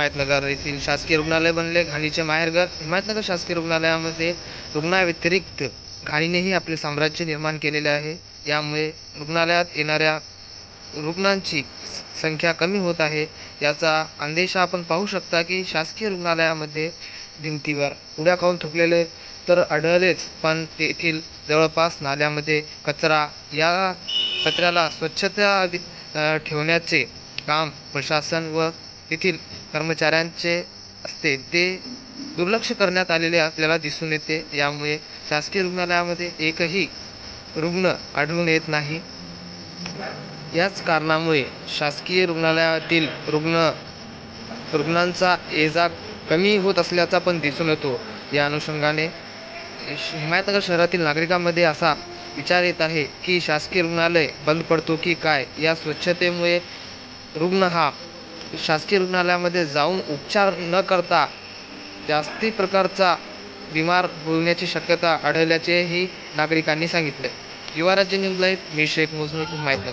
हिमायतनगर येथील शासकीय रुग्णालय बनले घाणीचे माहेरघर. हिमायतनगर शासकीय रुग्णालयामध्ये रुग्णाव्यतिरिक्त घाणीनेही आपले साम्राज्य निर्माण केलेले आहे. यामुळे रुग्णालयात येणाऱ्या रुग्णांची संख्या कमी होत आहे. याचा अंदेशा आपण पाहू शकता की शासकीय रुग्णालयामध्ये भिंतीवर उड्या खाऊन थुंकलेले तर आढळलेच, पण तेथील जवळपास नाल्यामध्ये कचरा, या कचऱ्याला स्वच्छता ठेवण्याचे काम प्रशासन व तेथील कर्मचाऱ्यांचे असते, ते दुर्लक्ष करण्यात आलेले आपल्याला दिसून येते. यामुळे शासकीय रुग्णालयामध्ये एकही रुग्ण आढळून येत नाही. याच कारणामुळे शासकीय रुग्णालयातील रुग्णांचा ये-जा कमी होत असल्याचा पण दिसून येतो. या अनुषंगाने हिमायतनगर शहरातील नागरिकांमध्ये असा विचार येत आहे की शासकीय रुग्णालय बंद पडतो की काय. या स्वच्छतेमुळे रुग्ण हा शासकीय रुग्णालयामध्ये जाऊन उपचार न करता जास्ती प्रकारचा बिमार होण्याची शक्यता आढळल्याचेही नागरिकांनी सांगितले. युवा राज्य न्यूज लाईव्ह, मी शेख मुजनूर, हिमायतनगर.